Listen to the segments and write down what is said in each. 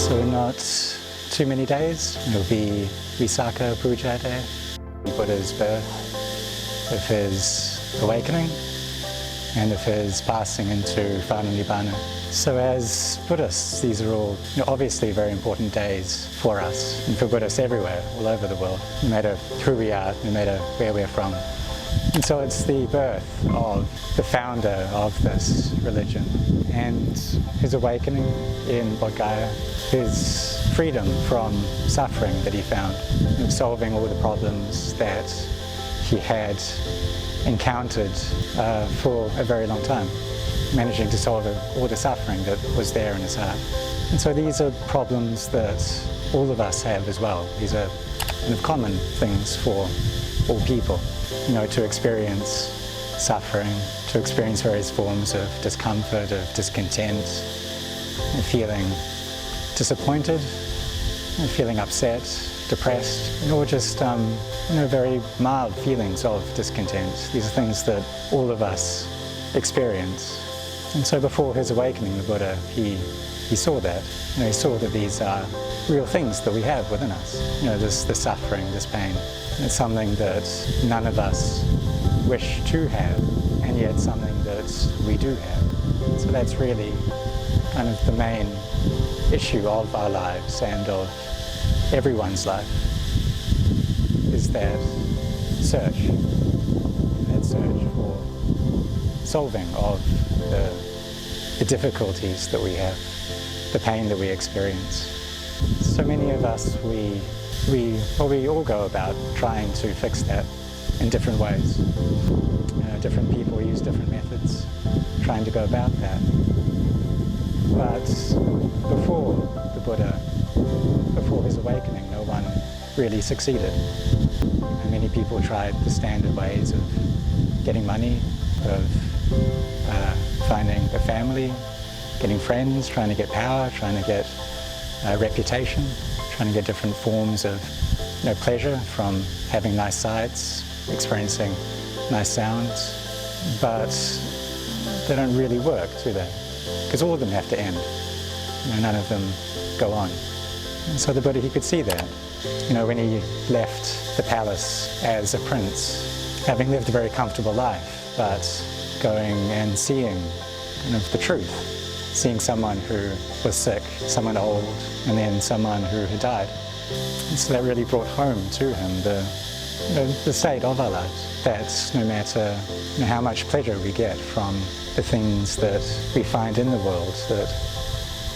So in not too many days, it'll be Visakha Puja Day, Buddha's birth, of his awakening, and of his passing into Final Nibbana. So as Buddhists, these are all obviously very important days for us, and for Buddhists everywhere, all over the world, no matter who we are, no matter where we're from. And so it's the birth of the founder of this religion and his awakening in Bodh Gaya, his freedom from suffering that he found, solving all the problems that he had encountered for a very long time, managing to solve all the suffering that was there in his heart. And so these are problems that all of us have as well. These are kind of common things for all people, to experience suffering, to experience various forms of discomfort, of discontent, feeling disappointed, feeling upset, depressed, or just very mild feelings of discontent. These are things that all of us experience. And so before his awakening, the Buddha, he saw that. He saw that these are real things that we have within us. This suffering, this pain. It's something that none of us wish to have, and yet something that we do have. So that's really kind of the main issue of our lives and of everyone's life, is that search for solving of the difficulties that we have, the pain that we experience. So many of us, we all go about trying to fix that in different ways. Different people use different methods trying to go about that. But before the Buddha, before his awakening, no one really succeeded. And many people tried the standard ways of getting money, of finding a family, getting friends, trying to get power, trying to get reputation, trying to get different forms of pleasure from having nice sights, experiencing nice sounds, but they don't really work, do they? Because all of them have to end. None of them go on. And so the Buddha, he could see that. When he left the palace as a prince, having lived a very comfortable life, but going and seeing the truth, seeing someone who was sick, someone old, and then someone who had died. And so that really brought home to him the state of our lives, that no matter how much pleasure we get from the things that we find in the world, that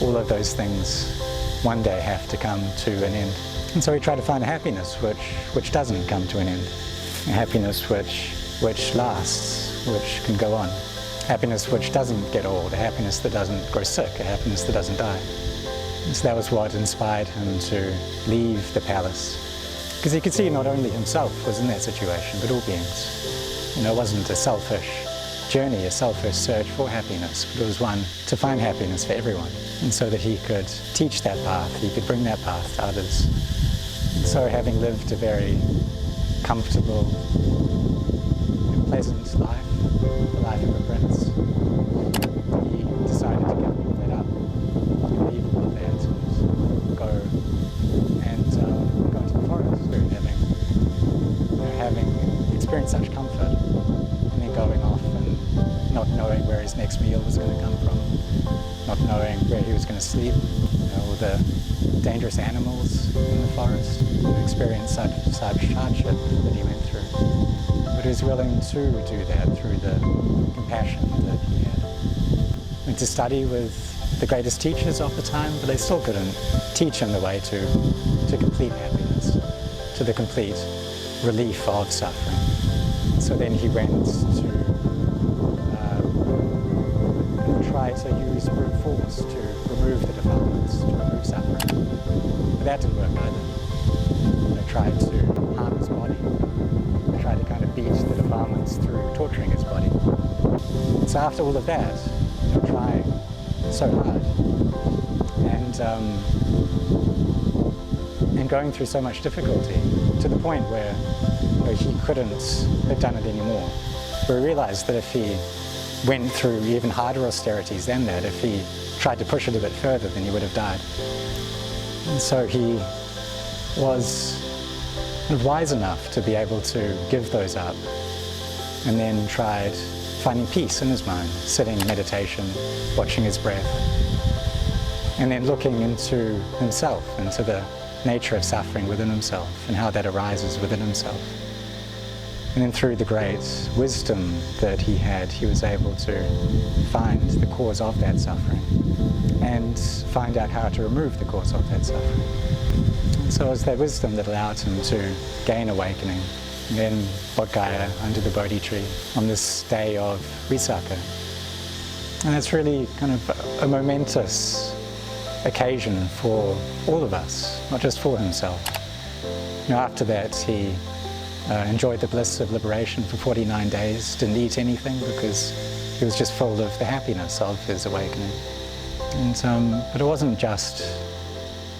all of those things one day have to come to an end. And so we try to find a happiness which doesn't come to an end, a happiness which lasts, which can go on, happiness which doesn't get old, a happiness that doesn't grow sick, a happiness that doesn't die. And so that was what inspired him to leave the palace, because he could see not only himself was in that situation, but all beings. It wasn't a selfish journey, a selfish search for happiness, but it was one to find happiness for everyone, and so that he could teach that path, he could bring that path to others. And so having lived a very comfortable and pleasant life, the life of a prince, he decided to give that up, to leave all of that and go into the forest, having experienced such comfort, and then going off and not knowing where his next meal was going to come from, not knowing where he was going to sleep, all the dangerous animals in the forest, experienced such hardship that he went through. But he was willing to do that through the compassion that he had. Went to study with the greatest teachers of the time, but they still couldn't teach him the way to complete happiness, to the complete relief of suffering. So then he went to try to use brute force to remove the defilements, to remove suffering. But that didn't work either. They tried to harm his body. They tried to kind of beat the defilements through torturing his body. And so after all of that, trying so hard and going through so much difficulty, to the point where he couldn't have done it anymore. But he realized that if he went through even harder austerities than that, if he tried to push it a bit further, then he would have died. And so he was kind of wise enough to be able to give those up, and then tried finding peace in his mind, sitting in meditation, watching his breath, and then looking into himself, into the nature of suffering within himself and how that arises within himself. And then through the great wisdom that he had, he was able to find the cause of that suffering and find out how to remove the cause of that suffering. And so it was that wisdom that allowed him to gain awakening. And then Bodhgaya under the Bodhi tree on this day of Visakha. And that's really kind of a momentous occasion for all of us, not just for himself. After that, he enjoyed the bliss of liberation for 49 days, didn't eat anything because he was just full of the happiness of his awakening. And, but it wasn't just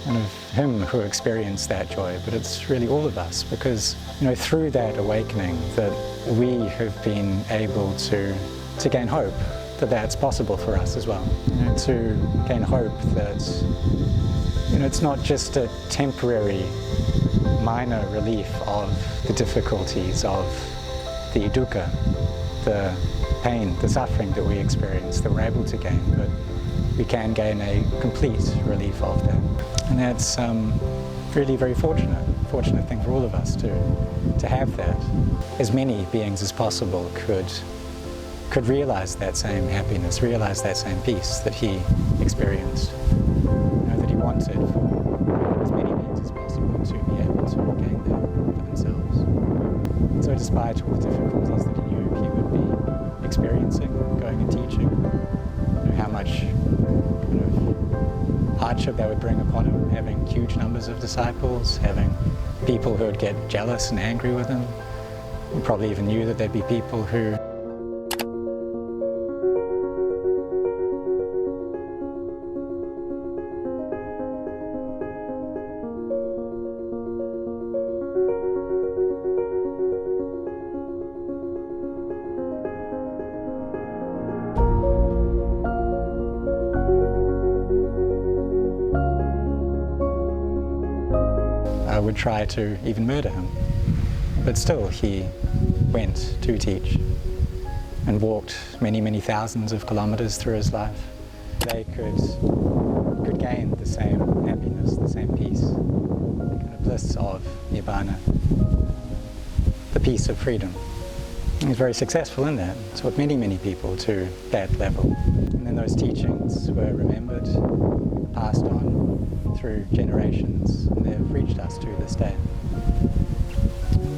kind of him who experienced that joy, but it's really all of us, because through that awakening that we have been able to gain hope that that's possible for us as well. To gain hope that it's not just a temporary minor relief of the difficulties of the dukkha, the pain, the suffering that we experience, that we're able to gain, but we can gain a complete relief of that. And that's really very fortunate thing for all of us to have that. As many beings as possible could realize that same happiness, realize that same peace that he experienced, that he wanted for as many beings as possible to be able to gain that for themselves. So despite all the difficulties that he knew he would be experiencing, going and teaching, how much kind of hardship that would bring upon him, having huge numbers of disciples, having people who would get jealous and angry with him. He probably even knew that there'd be people who would try to even murder him. But still he went to teach and walked many, many thousands of kilometers through his life. They could gain the same happiness, the same peace, the kind of bliss of Nibbana, the peace of freedom. He was very successful in that, taught many, many people to that level. And then those teachings were remembered, passed on through generations, and they've reached us to this day.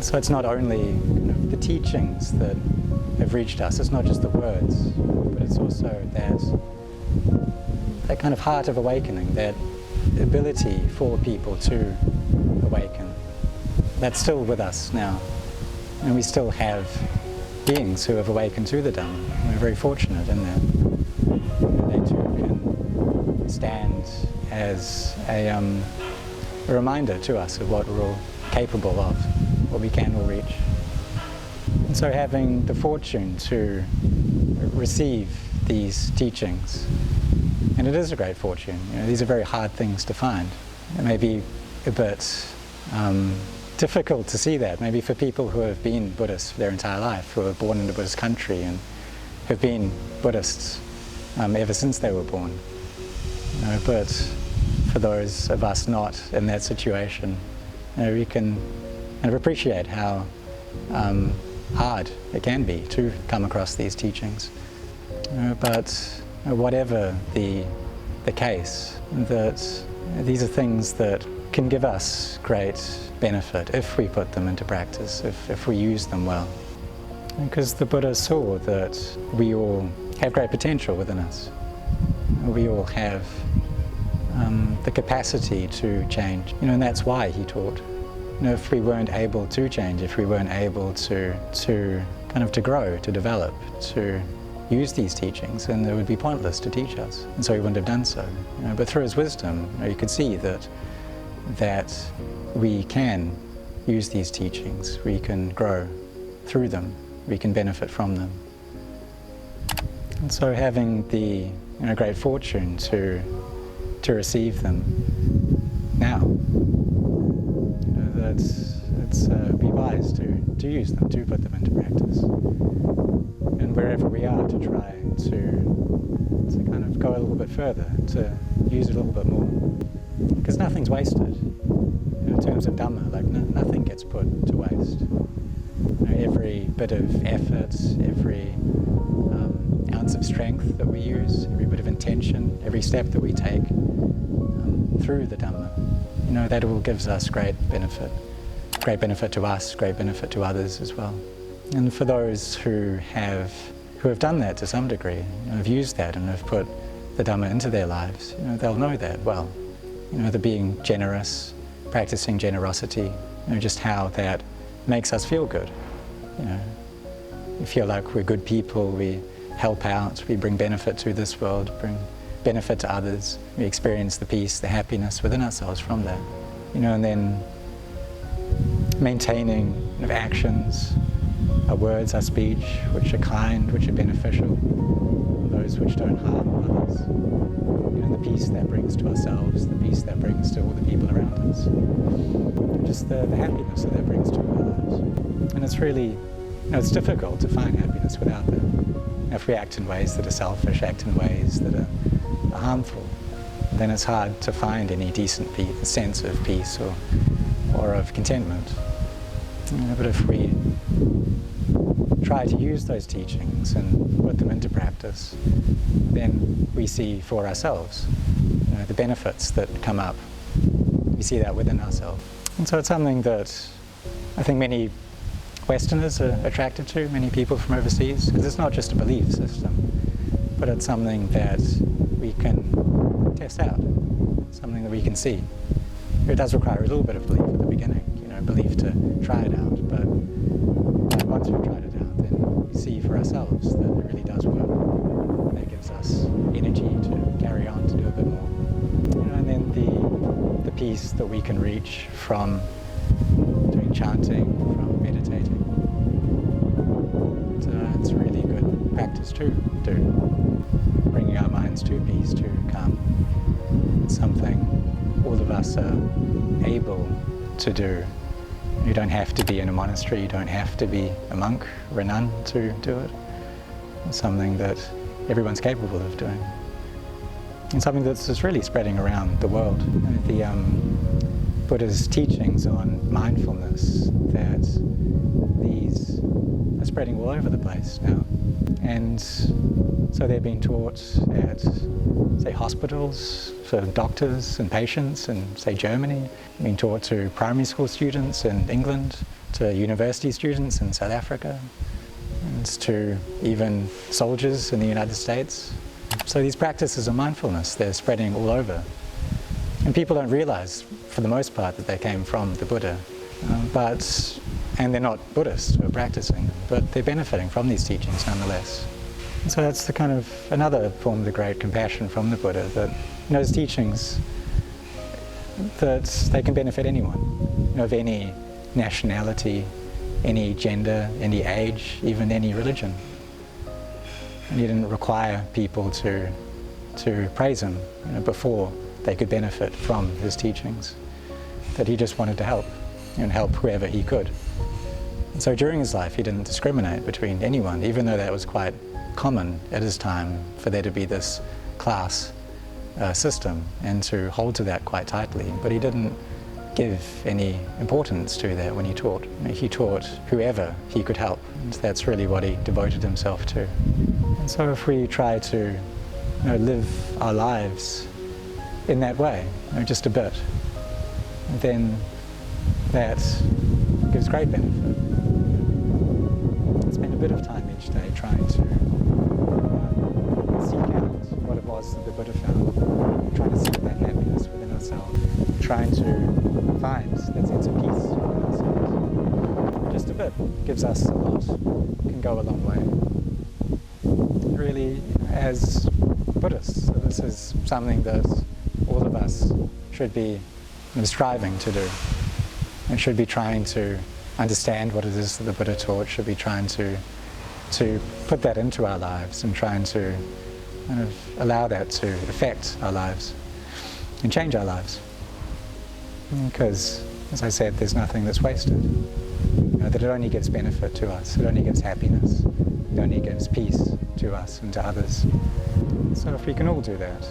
So it's not only kind of the teachings that have reached us, it's not just the words, but it's also that kind of heart of awakening, that ability for people to awaken. That's still with us now. And we still have beings who have awakened to the Dhamma. We're very fortunate in that. They too can stand as a reminder to us of what we're all capable of, what we can all reach. And so having the fortune to receive these teachings, and it is a great fortune, these are very hard things to find. It may be a bit difficult to see that, maybe for people who have been Buddhists for their entire life, who were born in a Buddhist country and have been Buddhists ever since they were born. But for those of us not in that situation, we can kind of appreciate how hard it can be to come across these teachings. But whatever the case, that these are things that can give us great benefit if we put them into practice, if we use them well. Because the Buddha saw that we all have great potential within us. We all have the capacity to change, and that's why he taught. If we weren't able to change, if we weren't able to kind of to grow, to develop, to use these teachings, then it would be pointless to teach us, and so he wouldn't have done so. But through his wisdom, you could see that we can use these teachings, we can grow through them, we can benefit from them. And so having the great fortune to receive them, now. Let's be wise to use them, to put them into practice. And wherever we are, to try to kind of go a little bit further, to use it a little bit more. Because nothing's wasted. In terms of Dhamma, like nothing gets put to waste. Every bit of effort, every ounce of strength that we use, every bit of intention, every step that we take through the Dhamma, that all gives us great benefit to us, great benefit to others as well. And for those who have done that to some degree, have used that and have put the Dhamma into their lives, they'll know that well. The being generous, practicing generosity, just how that makes us feel good. We feel like we're good people, we help out, we bring benefit to this world, bring benefit to others, we experience the peace, the happiness within ourselves from that. And then maintaining actions, our words, our speech, which are kind, which are beneficial, those which don't harm others. The peace that brings to ourselves, the peace that brings to all the people around us. Just the happiness that brings to our lives. And it's really, it's difficult to find happiness without that. If we act in ways that are selfish, act in ways that are harmful, then it's hard to find any decent sense of peace or of contentment. But if we try to use those teachings and put them into practice, then we see for ourselves the benefits that come up. We see that within ourselves. And so it's something that I think many Westerners are attracted to, many people from overseas, because it's not just a belief system, but it's something that we can test out, something that we can see. It does require a little bit of belief at the beginning, belief to try it out, but once we've tried it out, then we see for ourselves that it really does work. That gives us energy to carry on, to do a bit more. And then the peace that we can reach from doing chanting, from meditating. It's a really good practice too, bringing our minds to peace, to calm. It's something all of us are able to do. You don't have to be in a monastery, you don't have to be a monk or a nun to do it. It's something that everyone's capable of doing. And something that's just really spreading around the world. The Buddha's teachings on mindfulness, that these are spreading all over the place now. And so they're being taught at, say, hospitals for doctors and patients in, say, Germany, being taught to primary school students in England, to university students in South Africa, and to even soldiers in the United States. So these practices of mindfulness, they're spreading all over. And people don't realize, for the most part, that they came from the Buddha. And they're not Buddhists who are practicing, but they're benefiting from these teachings nonetheless. And so that's the kind of another form of the great compassion from the Buddha, that his teachings, that they can benefit anyone, of any nationality, any gender, any age, even any religion. And he didn't require people to praise him before they could benefit from his teachings, that he just wanted to help and help whoever he could. And so during his life he didn't discriminate between anyone, even though that was quite common at his time for there to be this class system and to hold to that quite tightly. But he didn't give any importance to that when he taught. He taught whoever he could help, and that's really what he devoted himself to. And so if we try to live our lives in that way, just a bit, then that gives great benefit. Spend a bit of time each day trying to seek out what it was that the Buddha found, trying to seek that happiness within ourselves, trying to find that sense of peace within ourselves. Just a bit gives us a lot, can go a long way. Really, as Buddhists, so this is something that all of us should be striving to do, and should be trying to understand what it is that the Buddha taught, should be trying to put that into our lives and trying to kind of allow that to affect our lives and change our lives. Because, as I said, there's nothing that's wasted. That it only gives benefit to us, it only gives happiness, it only gives peace to us and to others. So if we can all do that,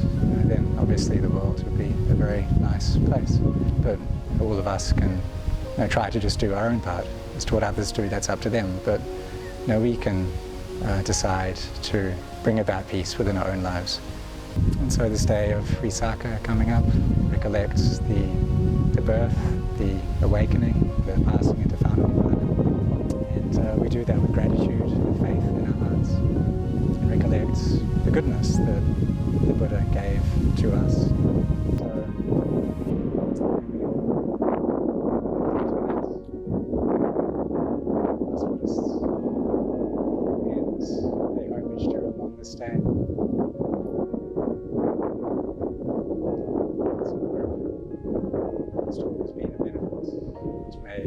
then obviously the world would be a very nice place. But all of us can try to just do our own part. As to what others do, that's up to them. But we can decide to bring about peace within our own lives. And so this day of Visakha coming up recollects the birth, the awakening, the passing into final nirvana. And we do that with gratitude, with faith in our hearts, and recollects the goodness that the Buddha gave to us. So we all last Buddhists and pay homage to along this day. So this talk has been a benefit, which may